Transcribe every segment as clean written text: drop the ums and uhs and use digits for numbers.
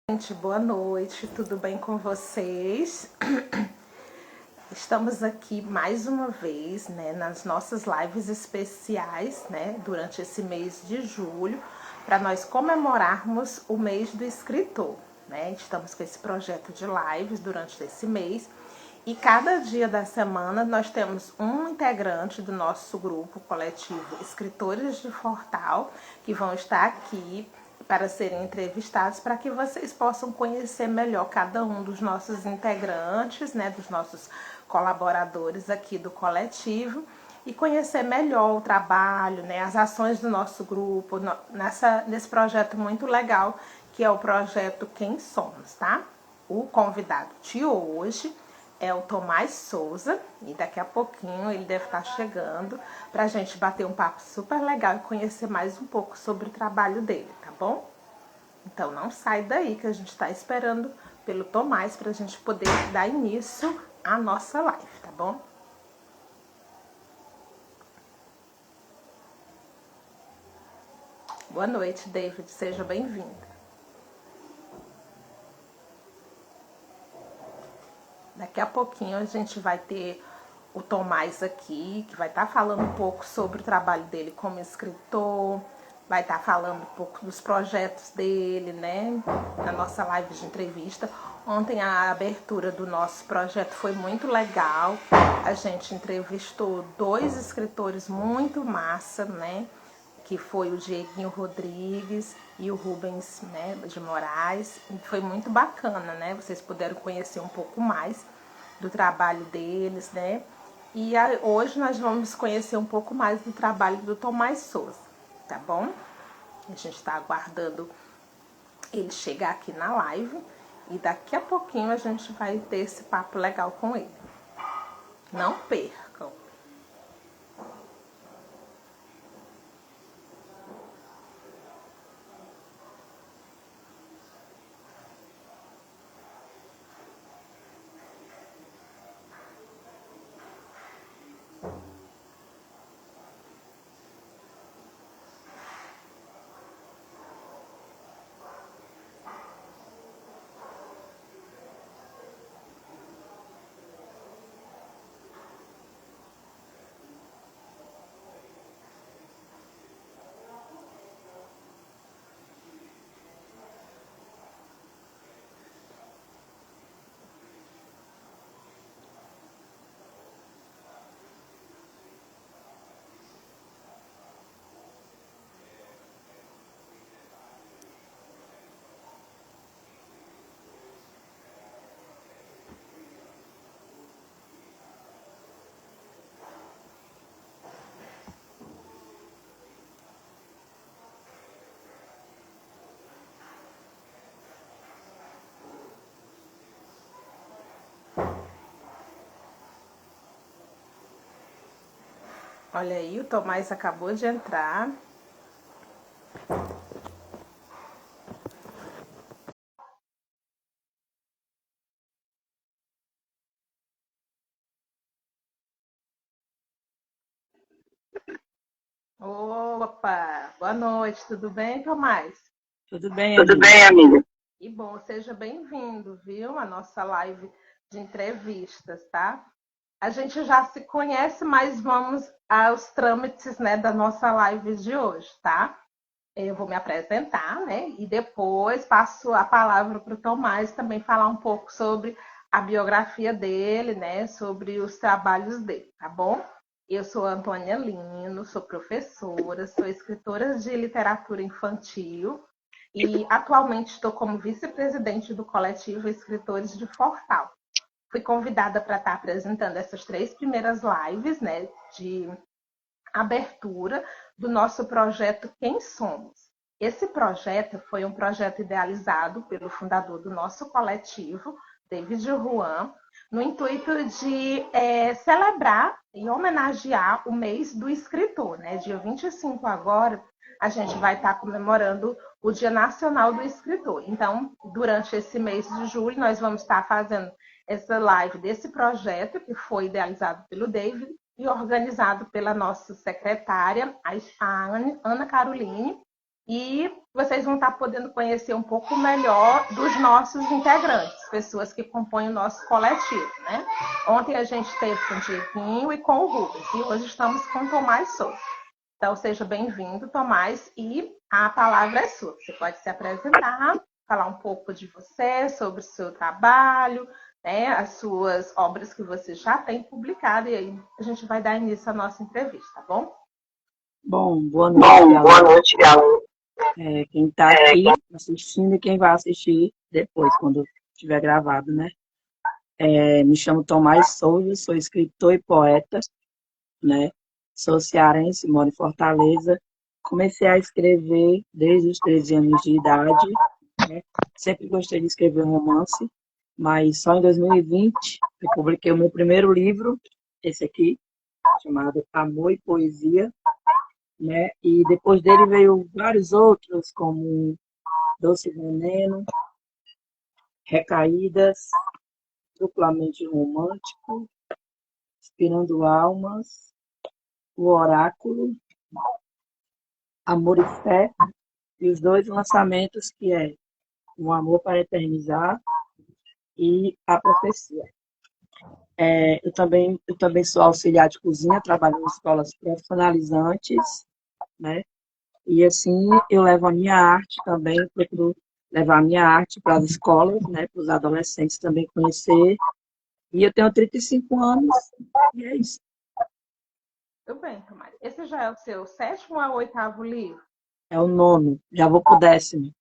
Gente, boa noite, tudo bem com vocês? Estamos aqui mais uma vez, né, nas nossas lives especiais, né, durante esse mês de julho, para nós comemorarmos o mês do escritor, né? Estamos com esse projeto de lives durante esse mês e cada dia da semana nós temos um integrante do nosso grupo coletivo Escritores de Fortal que vão estar aqui para serem entrevistados, para que vocês possam conhecer melhor cada um dos nossos integrantes, né, dos nossos colaboradores aqui do coletivo e conhecer melhor o trabalho, né, as ações do nosso grupo nesse projeto muito legal que é o projeto Quem Somos, tá? O convidado de hoje é o Tomás Souza e daqui a pouquinho ele deve estar chegando para a gente bater um papo super legal e conhecer mais um pouco sobre o trabalho dele, tá bom? Então não sai daí que a gente está esperando pelo Tomás para a gente poder dar início à nossa live, tá bom? Boa noite, David, seja bem-vindo. Daqui a pouquinho a gente vai ter o Tomás aqui, que vai estar falando um pouco sobre o trabalho dele como escritor, vai estar falando um pouco dos projetos dele, né, na nossa live de entrevista. Ontem a abertura do nosso projeto foi muito legal, a gente entrevistou dois escritores muito massa, né, que foi o Dieguinho Rodrigues e o Rubens, né, de Moraes. Foi muito bacana, né? Vocês puderam conhecer um pouco mais do trabalho deles, né? E hoje nós vamos conhecer um pouco mais do trabalho do Tomás Souza, tá bom? A gente está aguardando ele chegar aqui na live e daqui a pouquinho a gente vai ter esse papo legal com ele. Não percam! Olha aí, o Tomás acabou de entrar. Opa, boa noite, tudo bem, Tomás? Tudo bem, Tudo amiga? bem, amiga? E bom, seja bem-vindo, viu? A nossa live de entrevistas, tá? A gente já se conhece, mas vamos aos trâmites, né, da nossa live de hoje, tá? Eu vou me apresentar, né? E depois passo a palavra para o Tomás também falar um pouco sobre a biografia dele, né? Sobre os trabalhos dele, tá bom? Eu sou Antônia Lino, sou professora, sou escritora de literatura infantil e atualmente estou como vice-presidente do coletivo Escritores de Fortal. Fui convidada para estar apresentando essas 3 primeiras lives, né, de abertura do nosso projeto Quem Somos. Esse projeto foi um projeto idealizado pelo fundador do nosso coletivo, David Juan, no intuito de celebrar e homenagear o mês do escritor, né? Dia 25 agora, a gente vai estar comemorando o Dia Nacional do Escritor. Então, durante esse mês de julho, nós vamos estar fazendo essa live desse projeto que foi idealizado pelo David e organizado pela nossa secretária, a Ana Caroline, E vocês vão estar podendo conhecer um pouco melhor dos nossos integrantes, pessoas que compõem o nosso coletivo, né? Ontem a gente esteve com o Dieguinho e com o Rubens, e hoje estamos com o Tomás Souza. Então, seja bem-vindo, Tomás, e a palavra é sua. Você pode se apresentar, falar um pouco de você, sobre o seu trabalho, né, as suas obras que você já tem publicado, e aí a gente vai dar início à nossa entrevista, tá bom? Bom, boa noite, galera. Boa noite, galera. Quem está aqui assistindo e quem vai assistir depois, quando estiver gravado, né? Me chamo Tomás Souza, sou escritor e poeta, né? Sou cearense, moro em Fortaleza. Comecei a escrever desde os 13 anos de idade, né? Sempre gostei de escrever romance, mas só em 2020 eu publiquei o meu primeiro livro, esse aqui, chamado Amor e Poesia, né? E depois dele veio vários outros, como Doce Veneno, Recaídas, Duplamente Romântico, Inspirando Almas, O Oráculo, Amor e Fé, e os dois lançamentos que é O Amor para Eternizar e A Profecia. Eu também sou auxiliar de cozinha, trabalho em escolas profissionalizantes, né? E assim eu levo a minha arte também, procuro levar a minha arte para as escolas, né? Para os adolescentes também conhecer. E eu tenho 35 anos, e é isso. Muito bem, Tomás. Esse já é o seu 7º ou 8º livro? É o nome, já vou pro 10º.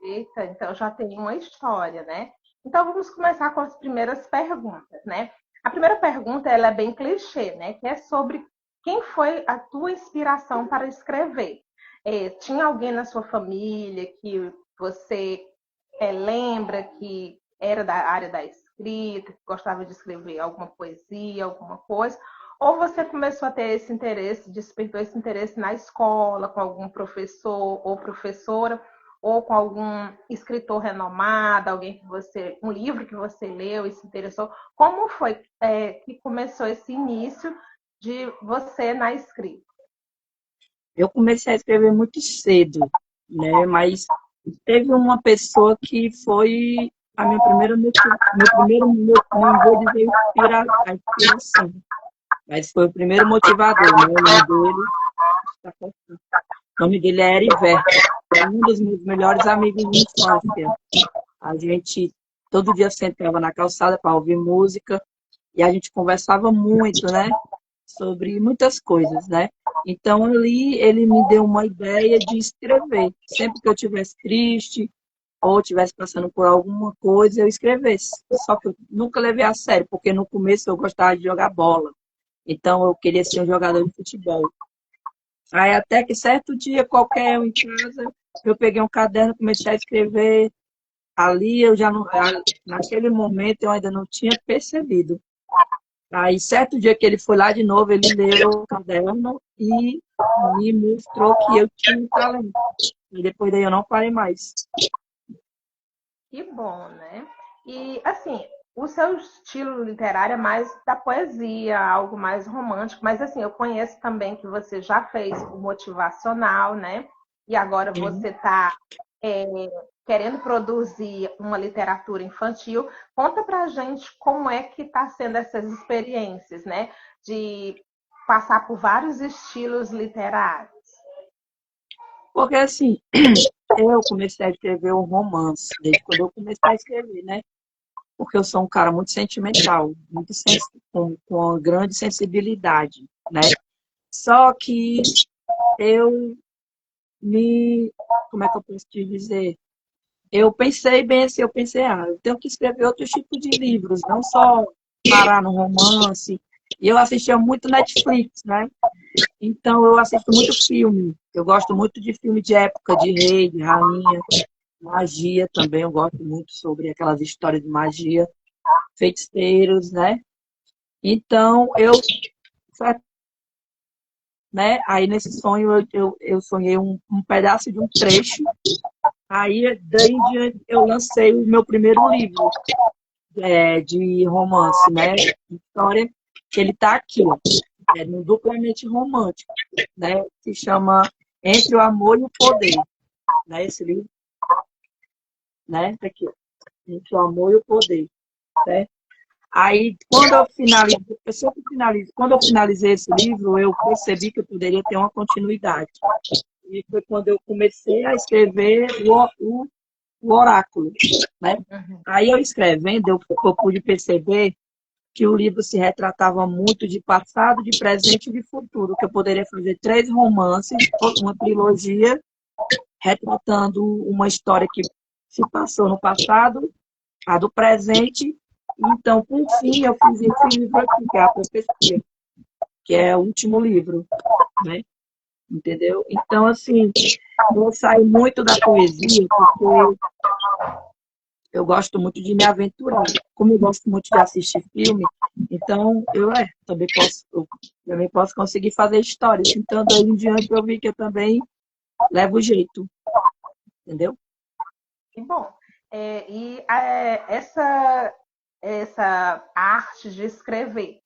Eita, então já tem uma história, né? Então vamos começar com as primeiras perguntas, né? A primeira pergunta, ela é bem clichê, né? Que é sobre quem foi a tua inspiração para escrever. Tinha alguém na sua família que você lembra que era da área da escrita, que gostava de escrever alguma poesia, alguma coisa? Ou você começou a ter esse interesse, despertou esse interesse na escola, com algum professor ou professora, ou com algum escritor renomado, alguém que você, um livro que você leu e se interessou? Como foi que começou esse início de você na escrita? Eu comecei a escrever muito cedo, né? Mas teve uma pessoa que foi a minha primeira não vou dizer a inspiração, mas foi o primeiro motivador, né? O nome dele é Heriberto, um dos meus melhores amigos de infância. A gente todo dia sentava na calçada para ouvir música e a gente conversava muito, né? Sobre muitas coisas, né? Então ali ele me deu uma ideia de escrever. Sempre que eu estivesse triste ou estivesse passando por alguma coisa, eu escrevesse. Só que eu nunca levei a sério, porque no começo eu gostava de jogar bola. Então eu queria ser um jogador de futebol. Aí até que certo dia qualquer em casa, eu peguei um caderno, comecei a escrever. Ali eu já não, naquele momento eu ainda não tinha percebido. Aí certo dia que ele foi lá de novo, ele leu o caderno e me mostrou que eu tinha um talento. E depois daí eu não parei mais. Que bom, né? E, assim, o seu estilo literário é mais da poesia, algo mais romântico, mas, assim, eu conheço também que você já fez o motivacional, né? E agora você está querendo produzir uma literatura infantil. Conta pra gente como é que está sendo essas experiências, né? De passar por vários estilos literários. Porque assim, eu comecei a escrever um romance, desde quando eu comecei a escrever, né? Porque eu sou um cara muito sentimental, com uma grande sensibilidade, né? Só que eu como é que eu posso te dizer? Eu pensei bem assim, eu tenho que escrever outros tipos de livros, não só parar no romance. E eu assistia muito Netflix, né? Então eu assisto muito filme. Eu gosto muito de filme de época, de rei, de rainha, magia também. Eu gosto muito sobre aquelas histórias de magia, feiticeiros, né? Então né? Aí nesse sonho eu sonhei um pedaço de um trecho. Aí daí em diante eu lancei o meu primeiro livro de romance, né? História que ele está aqui, ó, no duplamente romântico, né? Se chama Entre o Amor e o Poder. Né? Esse livro, né? Tá aqui, ó. Entre o Amor e o Poder. Né? Aí, quando eu finalizo, eu sempre finalizo, quando eu finalizei esse livro, eu percebi que eu poderia ter uma continuidade. E foi quando eu comecei a escrever o oráculo, né? Uhum. Aí eu escrevendo, eu pude perceber que o livro se retratava muito de passado, de presente e de futuro, que eu poderia fazer 3 romances, uma trilogia, retratando uma história que se passou no passado, a do presente. Então, por fim, eu fiz esse livro aqui, que é a Profecia, que é o último livro, né? Entendeu? Então, assim, eu saio muito da poesia, porque eu gosto muito de me aventurar. Como eu gosto muito de assistir filme, então também posso conseguir fazer histórias. Então, daí em diante eu vi que eu também levo jeito, entendeu? Que bom. Essa arte de escrever,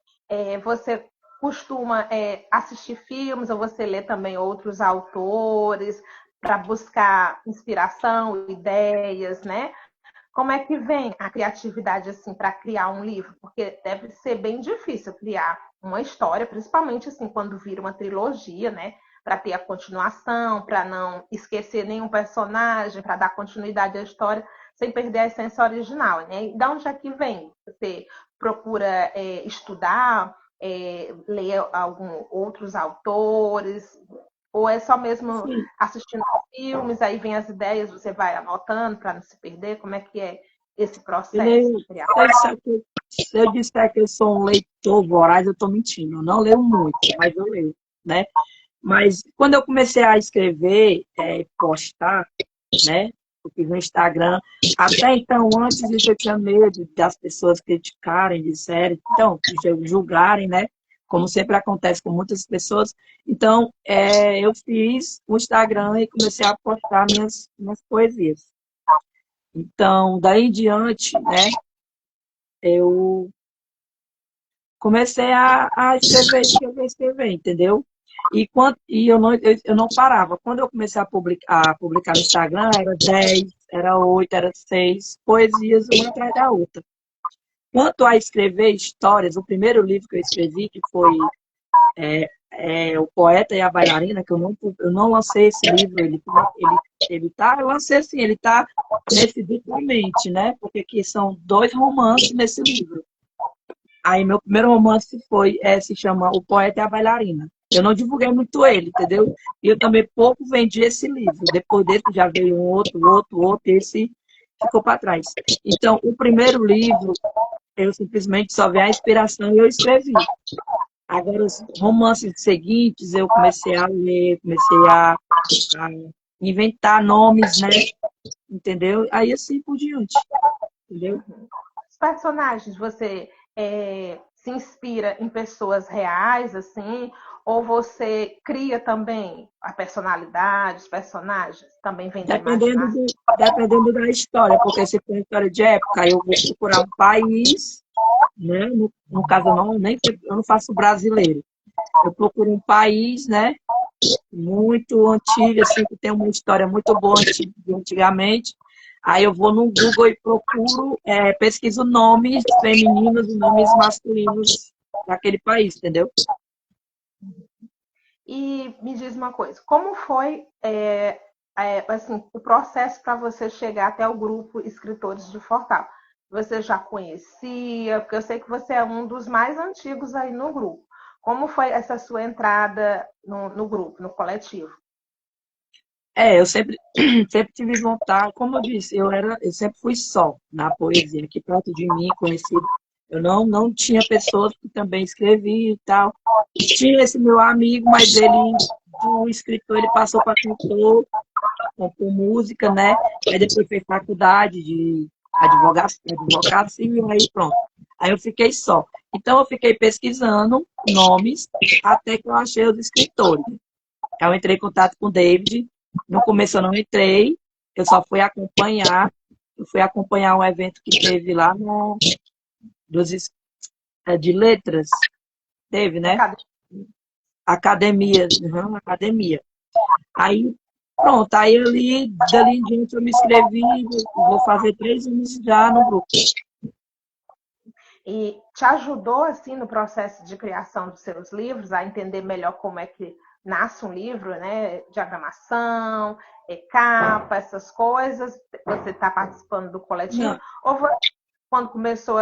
você costuma assistir filmes ou você lê também outros autores para buscar inspiração, ideias, né? Como é que vem a criatividade assim para criar um livro? Porque deve ser bem difícil criar uma história, principalmente assim quando vira uma trilogia, né? Para ter a continuação, para não esquecer nenhum personagem, para dar continuidade à história sem perder a essência original, né? E da onde é que vem? Você procura estudar, ler alguns outros autores, ou é só mesmo Sim. assistindo filmes, aí vem as ideias, você vai anotando para não se perder? Como é que é esse processo de criar? Se eu disser que eu sou um leitor voraz, eu estou mentindo. Eu não leio muito, mas eu leio, né? Mas quando eu comecei a escrever, postar, né? Eu fiz no Instagram. Até então, antes disso, eu tinha medo das pessoas criticarem, disserem, então, julgarem, né? Como sempre acontece com muitas pessoas. Então, eu fiz o Instagram e comecei a postar minhas poesias. Então, daí em diante, né? Eu comecei a escrever, entendeu? E eu não parava. Quando eu comecei a publicar no Instagram, era 10, era 8, era 6 poesias, uma atrás da outra. Quanto a escrever histórias, o primeiro livro que eu escrevi, que foi O Poeta e a Bailarina, que eu não lancei esse livro, eu lancei assim, ele está nesse duplamente, né? Porque aqui são 2 romances nesse livro. Aí meu primeiro romance se chama O Poeta e a Bailarina. Eu não divulguei muito ele, entendeu? E eu também pouco vendi esse livro. Depois desse já veio um outro, e esse ficou para trás. Então, o primeiro livro, eu simplesmente só vi a inspiração e eu escrevi. Agora, os romances seguintes, eu comecei a ler, a inventar nomes, né? Entendeu? Aí assim por diante, entendeu? Os personagens, você se inspira em pessoas reais, assim, ou você cria também a personalidade, os personagens? Também vem da Dependendo, imaginação? dependendo da história, porque se for história de época, eu vou procurar um país, né? No caso, eu não faço brasileiro. Eu procuro um país, né? Muito antigo, assim, que tem uma história muito boa de antigamente. Aí eu vou no Google e procuro, pesquiso nomes femininos e nomes masculinos daquele país, entendeu? E me diz uma coisa, como foi assim, o processo para você chegar até o grupo Escritores de Fortal? Você já conhecia? Porque eu sei que você é um dos mais antigos aí no grupo. Como foi essa sua entrada no grupo, no coletivo? Eu sempre, sempre tive vontade, como eu disse, eu sempre fui só na poesia, aqui perto de mim, conhecido. Eu não tinha pessoas que também escreviam e tal. Tinha esse meu amigo, mas ele, do escritor, ele passou para cantor, compor música, né? Aí depois fez faculdade de advocacia, aí pronto. Aí eu fiquei só. Então eu fiquei pesquisando nomes até que eu achei os escritores. Aí eu entrei em contato com o David. No começo eu não entrei, eu só fui acompanhar. Eu fui acompanhar um evento que teve lá dos, de letras, teve, né? Academia. Academia, academia. Aí, pronto, aí dali em diante eu me inscrevi, vou fazer 3 anos já no grupo. E te ajudou, assim, no processo de criação dos seus livros, a entender melhor como é que nasce um livro, né? Diagramação, capa, essas coisas. Você está participando do coletivo? Não, Ou você, quando começou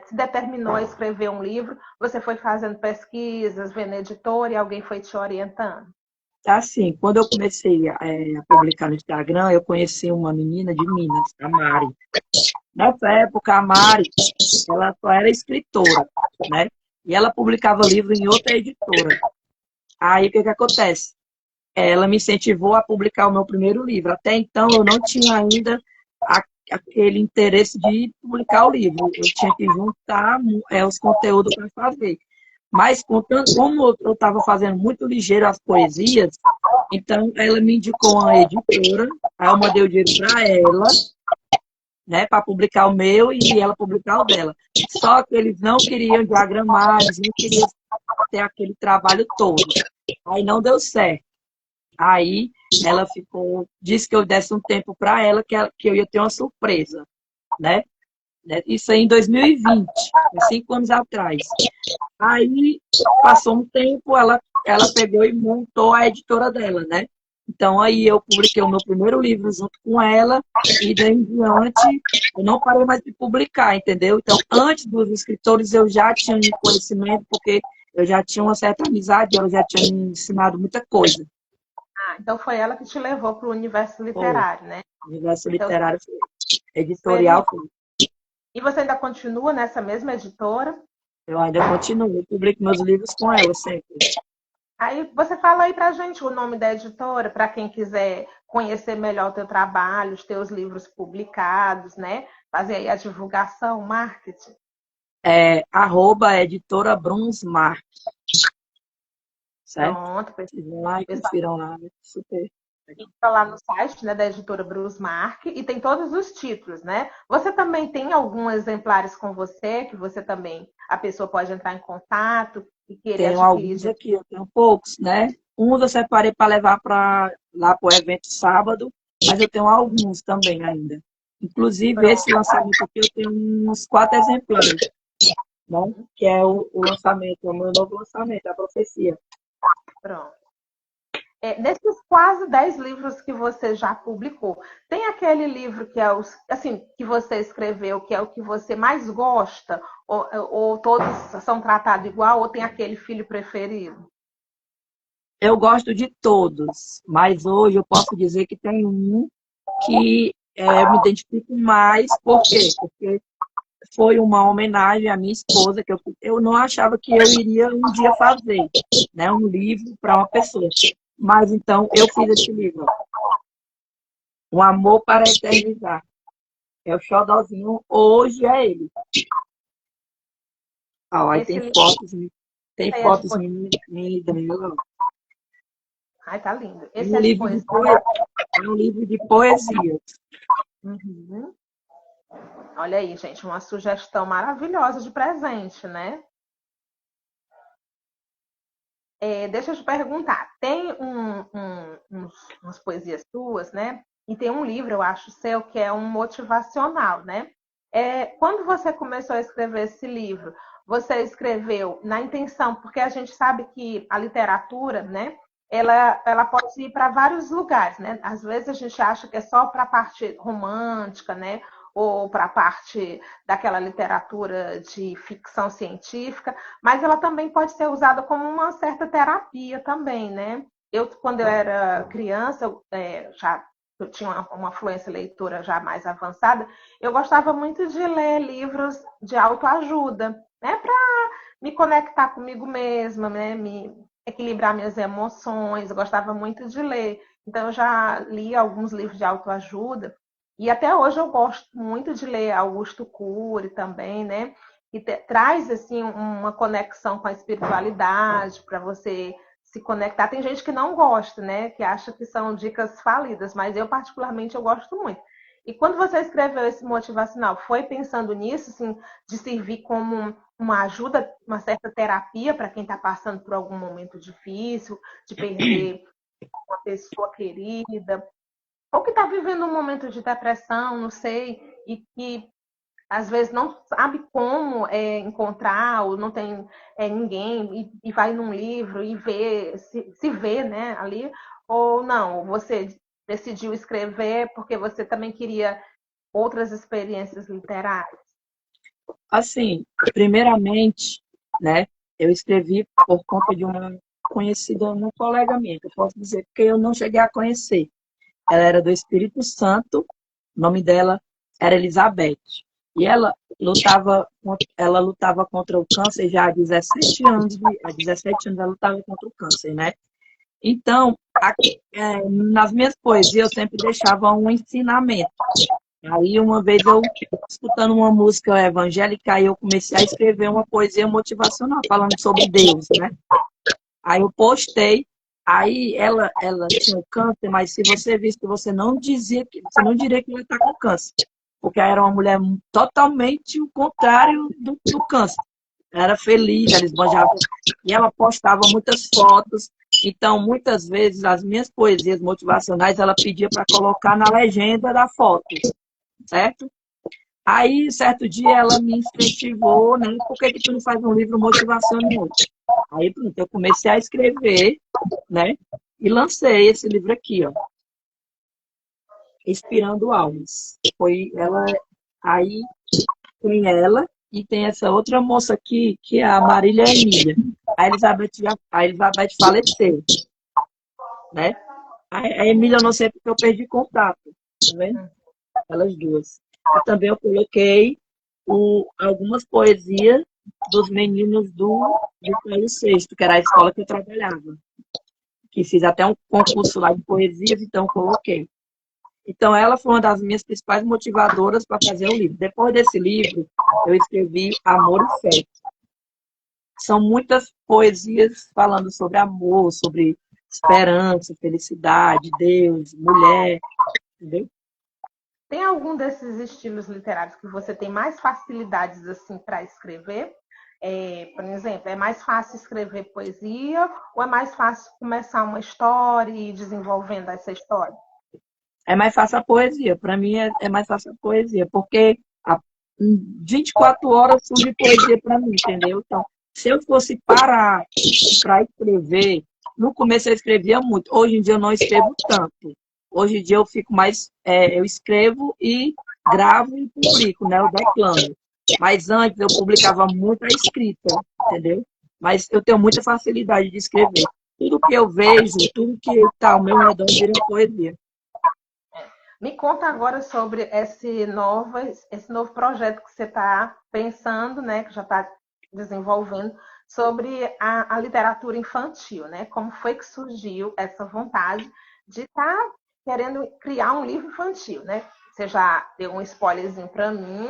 se determinou a escrever um livro, você foi fazendo pesquisas, vendo editor e alguém foi te orientando? assim, quando eu comecei a publicar no Instagram, eu conheci uma menina de Minas, a Mari. Nessa época, a Mari, ela só era escritora, né? E ela publicava livro em outra editora. Aí, o que que acontece? Ela me incentivou a publicar o meu primeiro livro. Até então, eu não tinha ainda a- aquele interesse de publicar o livro. Eu tinha que juntar os conteúdos para fazer. Mas, como eu estava fazendo muito ligeiro as poesias, então ela me indicou uma editora, aí eu mandei o dinheiro para ela, né, para publicar o meu e ela publicar o dela. Só que eles não queriam diagramar, eles não queriam ter aquele trabalho todo. Aí não deu certo. Aí ela disse que eu desse um tempo para ela, que eu ia ter uma surpresa, né? Isso aí em 2020, há 5 anos atrás. Aí passou um tempo, ela pegou e montou a editora dela, né? Então aí eu publiquei o meu primeiro livro junto com ela e daí em diante eu não parei mais de publicar, entendeu? Então antes dos escritores eu já tinha um conhecimento porque eu já tinha uma certa amizade, ela já tinha me ensinado muita coisa. Ah, então foi ela que te levou para o universo Foi. literário, né? Universo Então, literário, editorial, experiência. foi. E você ainda continua nessa mesma editora? Eu ainda continuo, eu publico meus livros com ela sempre. Aí você fala aí pra gente o nome da editora, para quem quiser conhecer melhor o teu trabalho, os teus livros publicados, né? Fazer aí a divulgação, marketing. Editora Brunsmar, certo? Pronto, Vocês vão lá e pessoal, confiram lá, né? Super legal. entra lá no site, né, da editora Brusmark e tem todos os títulos, né? Você também tem alguns exemplares com você, que você também, a pessoa pode entrar em contato e querer Tenho adquirir alguns de... aqui, eu tenho poucos, né? Um eu separei para levar lá para o evento sábado, mas eu tenho alguns também ainda. Inclusive, esse Pronto, lançamento aqui eu tenho uns 4 exemplares, né? Que é o lançamento, o meu novo lançamento, a profecia. pronto. Desses quase 10 livros que você já publicou, tem aquele livro que é assim, que você escreveu, que é o que você mais gosta? Ou todos são tratados igual? Ou tem aquele filho preferido? Eu gosto de todos, mas hoje eu posso dizer que tem um que eu me identifico mais. Por quê? Porque foi uma homenagem à minha esposa, que eu não achava que eu iria um dia fazer, né, um livro para uma pessoa. Mas então eu fiz esse livro, Um Amor para Eternizar. É o xodózinho, hoje é ele. Ó, aí Esse tem livro fotos, tem aí é de fotos poesia. minhas e dela. Ai, tá lindo. É Esse um é de livro de poesia. poesia. É um livro de poesia. Uhum. Olha aí, gente, uma sugestão maravilhosa de presente, né? Deixa eu te perguntar, tem umas poesias suas, né? E tem um livro, eu acho, seu, que é um motivacional, né? Quando você começou a escrever esse livro, você escreveu na intenção, porque a gente sabe que a literatura, né? Ela pode ir para vários lugares, né? Às vezes a gente acha que é só para a parte romântica, né? Ou para a parte daquela literatura de ficção científica, mas ela também pode ser usada como uma certa terapia também, né? Quando eu era criança, eu tinha uma fluência leitora já mais avançada, eu gostava muito de ler livros de autoajuda, né? Para me conectar comigo mesma, né? Me equilibrar minhas emoções. Eu gostava muito de ler. Então, eu já li alguns livros de autoajuda. E até hoje eu gosto muito de ler Augusto Cury também, né? Que traz assim uma conexão com a espiritualidade para você se conectar. Tem gente que não gosta, né? Que acha que são dicas falidas, mas eu particularmente eu gosto muito. E quando você escreveu esse motivacional, foi pensando nisso, assim, de servir como uma ajuda, uma certa terapia para quem está passando por algum momento difícil, de perder uma pessoa querida, ou que está vivendo um momento de depressão, não sei, e que às vezes não sabe como encontrar, ou não tem ninguém, e vai num livro e vê, se vê, né, ali, ou não, você decidiu escrever porque você também queria outras experiências literárias? Assim, primeiramente, né, eu escrevi por conta de uma conhecida, uma colega minha, que eu posso dizer, porque eu não cheguei a conhecer. Ela era do Espírito Santo, o nome dela era Elizabeth. E ela lutava contra o câncer já há 17 anos, há 17 anos ela lutava contra o câncer, né? Então, nas minhas poesias eu sempre deixava um ensinamento. Aí uma vez eu, escutando uma música evangélica, aí eu comecei a escrever uma poesia motivacional, falando sobre Deus, né? Aí eu postei, aí ela tinha câncer, mas se você visse que você não dizia que, você não diria que ela está com câncer, porque ela era uma mulher totalmente o contrário do câncer. Ela era feliz, ela esbanjava, e ela postava muitas fotos. Então, muitas vezes, as minhas poesias motivacionais, ela pedia para colocar na legenda da foto, certo? Aí, certo dia, ela me incentivou, né? Por que que tu não faz um livro motivacional? Aí, pronto, eu comecei a escrever, né? E lancei esse livro aqui, ó, Inspirando Almas. Foi ela, aí tem ela e tem essa outra moça aqui, que é a Marília Emília. A Elizabeth faleceu, né? A Emília eu não sei porque eu perdi contato, tá vendo? Elas duas. Também eu coloquei algumas poesias dos meninos do Paulo Sexto, que era a escola que eu trabalhava. Que fiz até um concurso lá de poesias, então coloquei. Então, ela foi uma das minhas principais motivadoras para fazer o livro. Depois desse livro, eu escrevi Amor e Fé. São muitas poesias falando sobre amor, sobre esperança, felicidade, Deus, mulher, entendeu? Tem algum desses estilos literários que você tem mais facilidades assim para escrever? Por exemplo, é mais fácil escrever poesia ou é mais fácil começar uma história e ir desenvolvendo essa história? É mais fácil a poesia. Para mim é mais fácil a poesia, porque em 24 horas surge poesia para mim, entendeu? Então, se eu fosse parar para escrever, no começo eu escrevia muito. Hoje em dia eu não escrevo tanto. Hoje em dia eu fico mais, eu escrevo e gravo e publico, né? Eu declamo. Mas antes eu publicava muita escrita, entendeu? Mas eu tenho muita facilidade de escrever. Tudo que eu vejo, tudo que está ao meu redor vira poesia. Me conta agora sobre esse novo projeto que você está pensando, né, que já está desenvolvendo, sobre a literatura infantil, né? Como foi que surgiu essa vontade de estar querendo criar um livro infantil, né? Você já deu um spoilerzinho para mim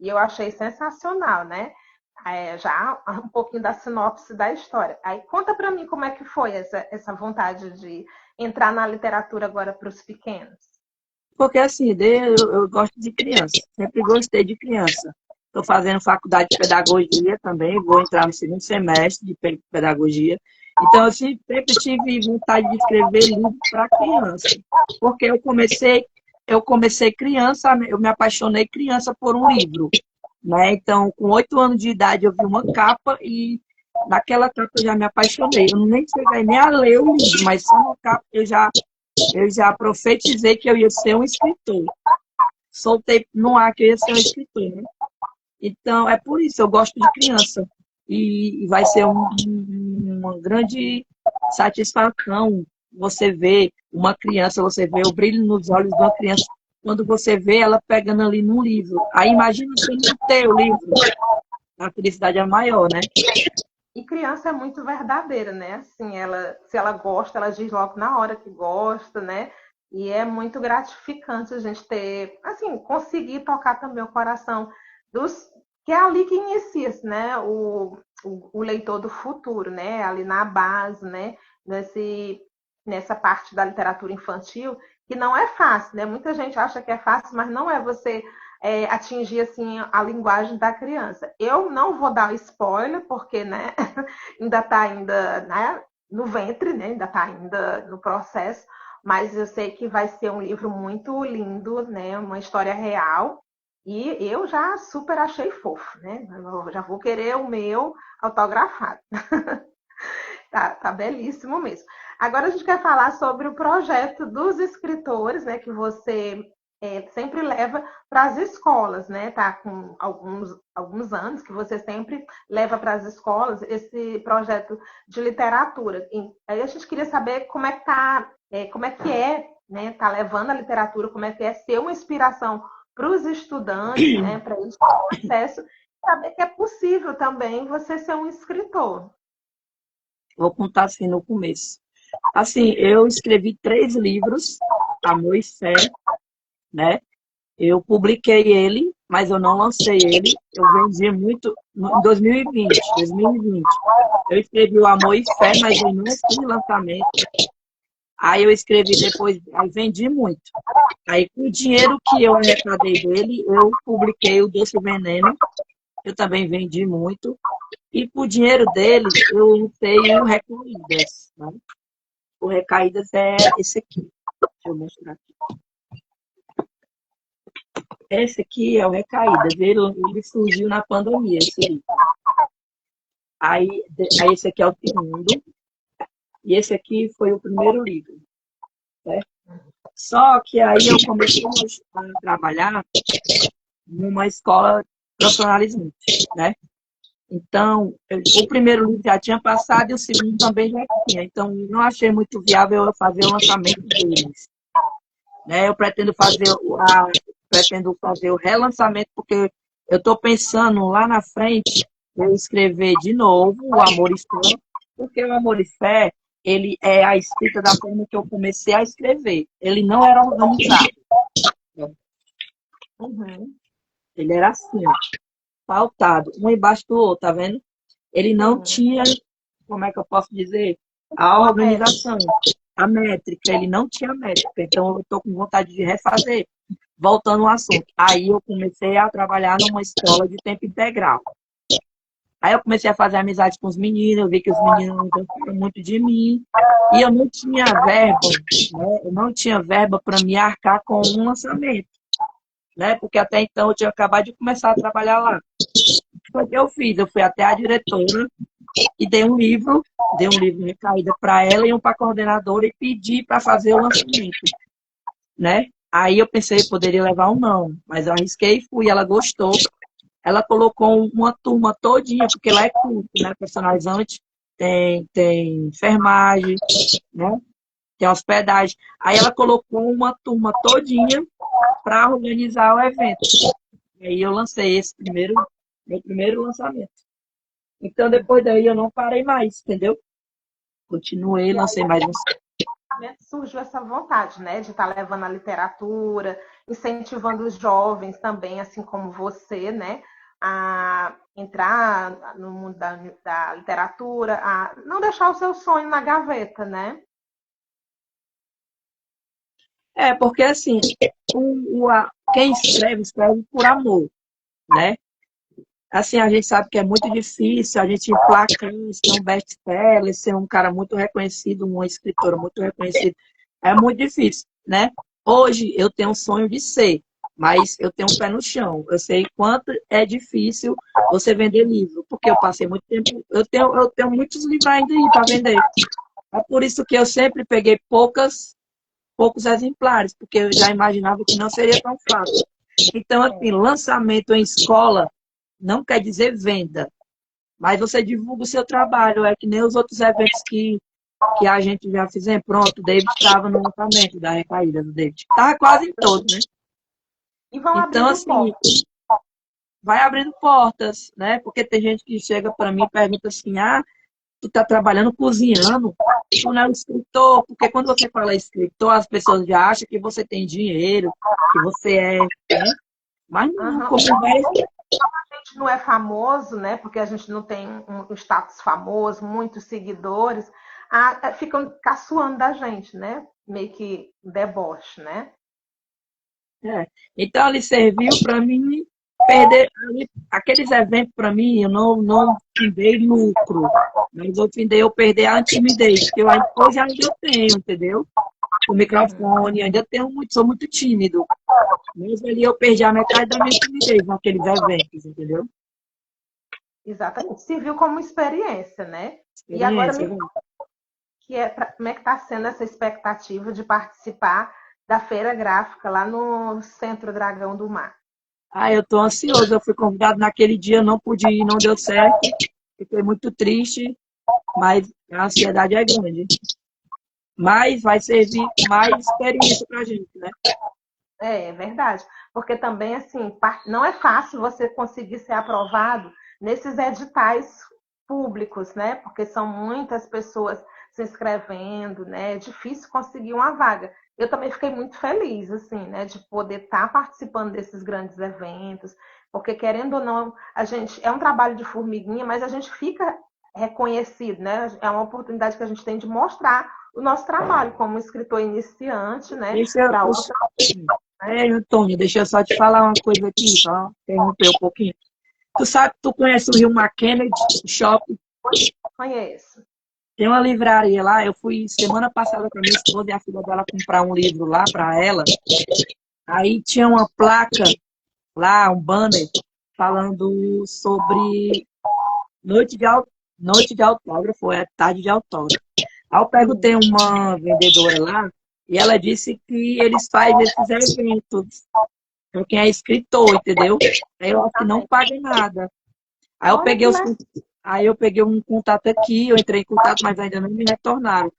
e eu achei sensacional, né? Já um pouquinho da sinopse da história. Aí conta para mim como é que foi essa vontade de entrar na literatura agora para os pequenos. Porque assim, eu gosto de criança, sempre gostei de criança. Estou fazendo faculdade de pedagogia também, vou entrar no segundo semestre de pedagogia. Então, eu sempre tive vontade de escrever livro para criança. Porque eu comecei criança, eu me apaixonei criança por um livro. Né? Então, com 8 anos de idade, eu vi uma capa e naquela capa eu já me apaixonei. Eu nem cheguei nem a ler o livro, mas só na capa eu já profetizei que eu ia ser um escritor. Soltei no ar que eu ia ser um escritor, né? Então, é por isso, eu gosto de criança. E vai ser uma grande satisfação você ver uma criança, você vê o brilho nos olhos de uma criança, quando você vê ela pegando ali num livro. Aí imagina você não ter o livro. A felicidade é maior, né? E criança é muito verdadeira, né? Assim, se ela gosta, ela diz logo na hora que gosta, né? E é muito gratificante a gente ter, assim, conseguir tocar também o coração dos que é ali que inicia, né? O leitor do futuro, né? Ali na base, né? Nessa parte da literatura infantil, que não é fácil, né? Muita gente acha que é fácil, mas não é você atingir assim a linguagem da criança. Eu não vou dar spoiler porque, né, ainda está né, no ventre, né? Ainda está ainda no processo, mas eu sei que vai ser um livro muito lindo, né? Uma história real. E eu já super achei fofo, né? Eu já vou querer o meu autografado. Tá belíssimo mesmo. Agora a gente quer falar sobre o projeto dos escritores, né? Que você sempre leva para as escolas, né? Tá com alguns anos que você sempre leva para as escolas esse projeto de literatura. E aí a gente queria saber como é que como é que é, né? Tá levando a literatura, como é que é ser uma inspiração para os estudantes, né? Para eles terem acesso, saber que é possível também você ser um escritor. Vou contar assim no começo. Assim, eu escrevi 3 livros, Amor e Fé, né? Eu publiquei ele, mas eu não lancei ele. Eu vendi muito em 2020. Eu escrevi o Amor e Fé, mas eu não fiz lançamento. Aí eu escrevi depois, aí vendi muito. Aí com o dinheiro que eu arrecadei dele, eu publiquei o Doce Veneno. Eu também vendi muito. E com o dinheiro dele, eu lancei o Recaídas, né? O Recaídas é esse aqui. Deixa eu mostrar aqui. Esse aqui é o Recaídas. Ele surgiu na pandemia, esse livro. Aí esse aqui é o segundo. E esse aqui foi o primeiro livro. Certo? Só que aí eu comecei a trabalhar numa escola profissionalizante, né? Então, o primeiro livro já tinha passado e o segundo também já tinha. Então, não achei muito viável eu fazer o lançamento deles, né? Eu pretendo fazer o relançamento, porque eu estou pensando lá na frente eu escrever de novo o Amor e Fé, porque o Amor e Fé, ele é a escrita da forma que eu comecei a escrever. Ele não era organizado. Uhum. Ele era assim, ó, pautado, um embaixo do outro, tá vendo? Ele não Sim. tinha, como é que eu posso dizer? A Uma meta. organização, a métrica, ele não tinha métrica. Então, eu estou com vontade de refazer. Voltando ao assunto. Aí eu comecei a trabalhar numa escola de tempo integral. Aí eu comecei a fazer amizade com os meninos, eu vi que os meninos gostavam muito de mim. E eu não tinha verba, né? Eu não tinha verba para me arcar com um lançamento, né? Porque até então eu tinha acabado de começar a trabalhar lá. Foi o que eu fiz, eu fui até a diretora e dei um livro recaída para ela e um para a coordenadora e pedi para fazer o lançamento, né? Aí eu pensei que poderia levar um não, mas eu arrisquei e fui, ela gostou. Ela colocou uma turma todinha, porque lá é curso, né? Personalizante, tem enfermagem, né? Tem hospedagem. Aí ela colocou uma turma todinha para organizar o evento. Aí eu lancei meu primeiro lançamento. Então, depois daí, eu não parei mais, entendeu? Continuei, E lancei aí mais uns. surgiu essa vontade, né, de estar levando a literatura, incentivando os jovens também, assim como você, né, a entrar no mundo da literatura, a não deixar o seu sonho na gaveta, né? É, porque assim, quem escreve, escreve por amor, né? Assim, a gente sabe que é muito difícil a gente emplacar, ser um best-seller, ser um cara muito reconhecido, uma escritora muito reconhecida. É muito difícil, né? Hoje eu tenho um sonho de ser, mas eu tenho um pé no chão. Eu sei quanto é difícil você vender livro, porque eu passei muito tempo, eu tenho muitos livros ainda aí para vender. É por isso que eu sempre peguei poucos exemplares, porque eu já imaginava que não seria tão fácil. Então, assim, lançamento em escola não quer dizer venda, mas você divulga o seu trabalho. É que nem os outros eventos que a gente já fizemos. Pronto, o David estava no lançamento da recaída do David. Estava quase em todos, né? E vão Então, abrindo assim, portas. vai abrindo portas, né? Porque tem gente que chega para mim e pergunta assim, tu tá trabalhando cozinhando, tu não é um escritor, porque quando você fala escritor, as pessoas já acham que você tem dinheiro, que você é, né? Mas não, Uhum. como vai. A gente não é famoso, né? Porque a gente não tem um status famoso, muitos seguidores, ficam caçoando da gente, né? Meio que deboche, né? É. Então, ele serviu para mim perder aqueles eventos para mim, eu não findei lucro, mas eu findei eu perder a timidez, que hoje ainda tenho, entendeu? O microfone, ainda tenho muito, sou muito tímido. Mas ali eu perdi a metade da minha timidez naqueles eventos, entendeu? Exatamente. Se viu como experiência, né? E agora Experiência, me né? fala como é que está sendo essa expectativa de participar da Feira Gráfica lá no Centro Dragão do Mar. Ah, eu tô ansioso, eu fui convidado naquele dia, não pude ir, não deu certo, fiquei muito triste, mas a ansiedade é grande. Mas vai servir mais experiência pra gente, né? É verdade. Porque também, assim, não é fácil você conseguir ser aprovado nesses editais públicos, né? Porque são muitas pessoas se inscrevendo, né? É difícil conseguir uma vaga. Eu também fiquei muito feliz, assim, né? De poder estar participando desses grandes eventos, porque querendo ou não, a gente é um trabalho de formiguinha, mas a gente fica reconhecido, né? É uma oportunidade que a gente tem de mostrar o nosso trabalho como escritor iniciante, né? Deixa eu. Para outras. Antônio, deixa eu só te falar uma coisa aqui, só interromper um pouquinho. Tu sabe, tu conhece o Rio Kennedy Shopping? Conheço. Tem uma livraria lá, eu fui semana passada com a minha esposa e a filha dela comprar um livro lá para ela. Aí tinha uma placa lá, um banner, falando sobre noite de, noite de autógrafo, é tarde de autógrafo. Aí eu perguntei a uma vendedora lá, e ela disse que eles fazem esses eventos para quem é escritor, entendeu? Aí eu acho que não paga nada. Aí eu Olha peguei que os, legal. aí eu peguei um contato aqui, eu entrei em contato, mas ainda não me retornaram.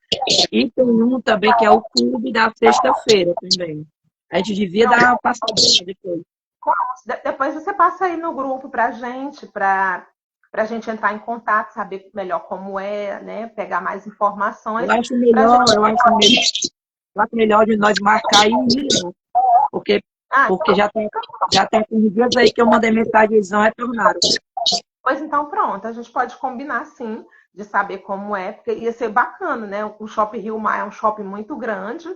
E tem um também que é o clube da sexta-feira também. A gente devia dar uma passadinha depois. Depois você passa aí no grupo para a gente entrar em contato, saber melhor como é, né? Pegar mais informações para a gente. Eu acho melhor de nós marcar e ir, né? Porque, Ah, porque já tem alguns dias aí que eu mandei mensagem e eles não retornaram. pois então pronto, a gente pode combinar sim de saber como é, porque ia ser bacana, né? O Shopping Rio Mar é um shopping muito grande,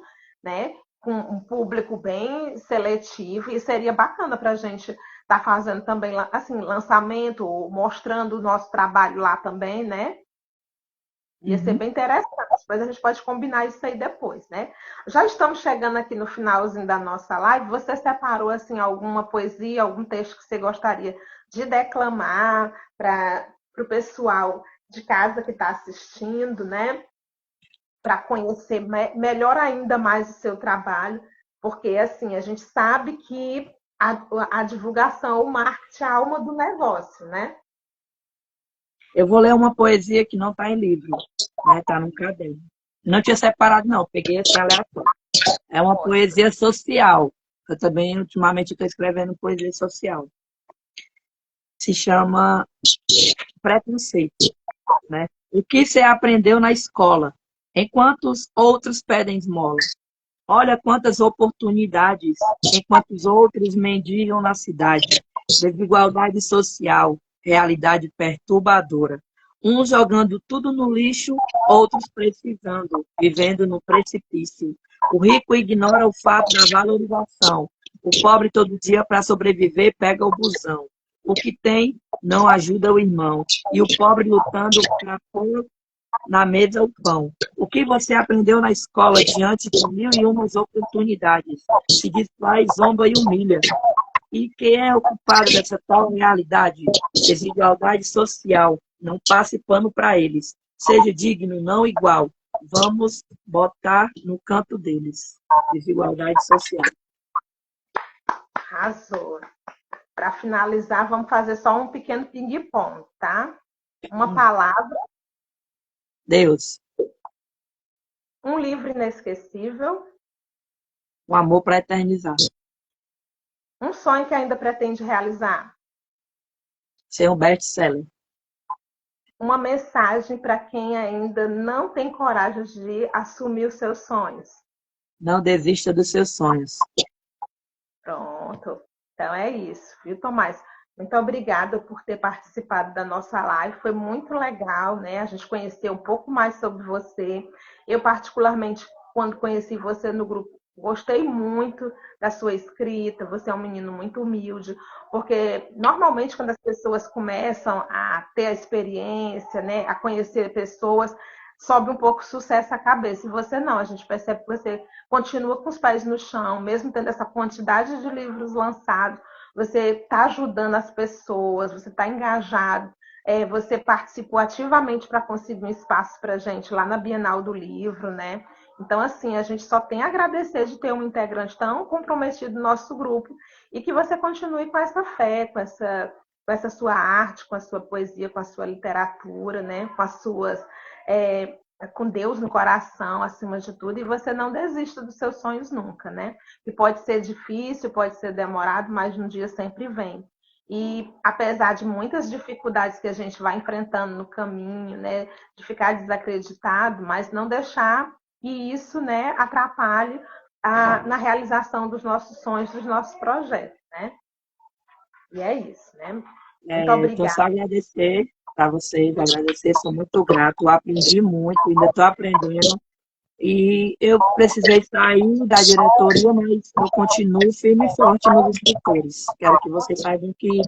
né? Com um público bem seletivo, e seria bacana para a gente estar fazendo também assim, lançamento, mostrando o nosso trabalho lá também, né? Ia ser Uhum. bem interessante, mas a gente pode combinar isso aí depois, né? Já estamos chegando aqui no finalzinho da nossa live. Você separou assim alguma poesia, algum texto que você gostaria de declamar para o pessoal de casa que está assistindo, né? Para conhecer melhor ainda mais o seu trabalho, porque assim a gente sabe que a divulgação, o marketing é a alma do negócio, né? Eu vou ler uma poesia que não está em livro, né? Está num caderno. Não tinha separado, não. Peguei esse aleatório. É uma Ótimo. poesia social. Eu também, ultimamente, estou escrevendo poesia social. Se chama Preconceito, né? O que você aprendeu na escola, enquanto os outros pedem esmola? Olha quantas oportunidades, enquanto os outros mendigam na cidade. Desigualdade social, realidade perturbadora. Uns jogando tudo no lixo, outros precisando, vivendo no precipício. O rico ignora o fato da valorização. O pobre todo dia para sobreviver pega o busão. O que tem não ajuda o irmão. E o pobre lutando para pôr na mesa o pão. O que você aprendeu na escola diante de mil e umas oportunidades? Se distrai, zomba e humilha. E quem é o culpado dessa tal realidade? Desigualdade social. Não passe pano para eles. Seja digno, não igual. Vamos botar no canto deles. Desigualdade social. Arrasou. Para finalizar, vamos fazer só um pequeno ping-pong, tá? Uma palavra, Deus, um livro inesquecível, um amor para eternizar. um sonho que ainda pretende realizar, Ser um best-seller. uma mensagem para quem ainda não tem coragem de assumir os seus sonhos. Não desista dos seus sonhos. Pronto. Então é isso, viu, Tomás? Muito obrigada por ter participado da nossa live. Foi muito legal, né? A gente conhecer um pouco mais sobre você. Eu, particularmente, quando conheci você no grupo, Gostei muito da sua escrita, você é um menino muito humilde, porque normalmente quando as pessoas começam a ter a experiência, né, a conhecer pessoas, sobe um pouco o sucesso à cabeça. E você não, a gente percebe que você continua com os pés no chão, mesmo tendo essa quantidade de livros lançados, você está ajudando as pessoas, você está engajado, você participou ativamente para conseguir um espaço para a gente lá na Bienal do Livro, né? Então, assim, a gente só tem a agradecer de ter um integrante tão comprometido no nosso grupo e que você continue com essa fé, com essa sua arte, com a sua poesia, com a sua literatura, né? Com as suas. É, com Deus no coração, acima de tudo, e você não desista dos seus sonhos nunca, né? Que pode ser difícil, pode ser demorado, mas um dia sempre vem. E apesar de muitas dificuldades que a gente vai enfrentando no caminho, né? De ficar desacreditado, mas não deixar que isso, né, atrapalhe na realização dos nossos sonhos, dos nossos projetos, né? E é isso, né? Muito Eu estou obrigada. só agradecer a vocês, agradecer, sou muito grato, aprendi muito, ainda estou aprendendo. E eu precisei sair da diretoria, mas eu continuo firme e forte nos escritores. Quero que vocês saibam que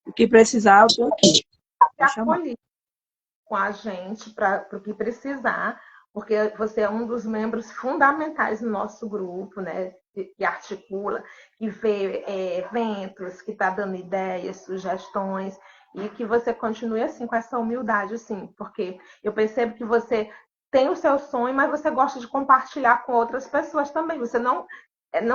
o que precisar, eu estou aqui. Se Vou chamar. acolher com a gente para o que precisar, porque você é um dos membros fundamentais do nosso grupo, né? Que articula, que vê eventos, que está dando ideias, sugestões, e que você continue assim, com essa humildade, assim, porque eu percebo que você tem o seu sonho, mas você gosta de compartilhar com outras pessoas também. Você não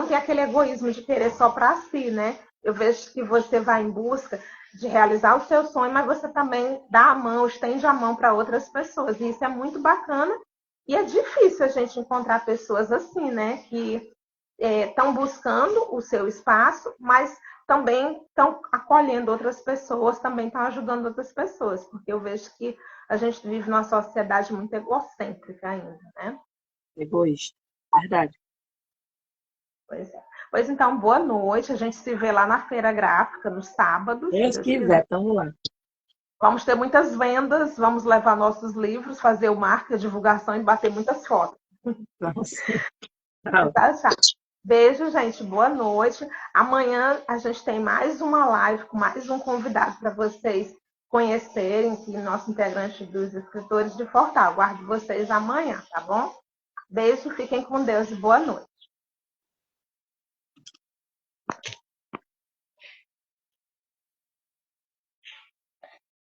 tem aquele egoísmo de querer só para si, né? Eu vejo que você vai em busca de realizar o seu sonho, mas você também dá a mão, estende a mão para outras pessoas. E isso é muito bacana. E é difícil a gente encontrar pessoas assim, né? Que estão buscando o seu espaço, mas também estão acolhendo outras pessoas, também estão ajudando outras pessoas. Porque eu vejo que a gente vive numa sociedade muito egocêntrica ainda, né? Egoísta. Verdade. Pois é. Pois então, boa noite. A gente se vê lá na Feira Gráfica, no sábado, se Deus Deus quiser, quiser. estamos lá. Vamos ter muitas vendas, vamos levar nossos livros, fazer o marketing, a divulgação e bater muitas fotos. Vamos sim. Tchau. Tá, tá. Beijo, gente. Boa noite. Amanhã a gente tem mais uma live com mais um convidado para vocês conhecerem, que nosso integrante dos escritores de Fortal. Aguardo vocês amanhã, tá bom? Beijo, fiquem com Deus e boa noite.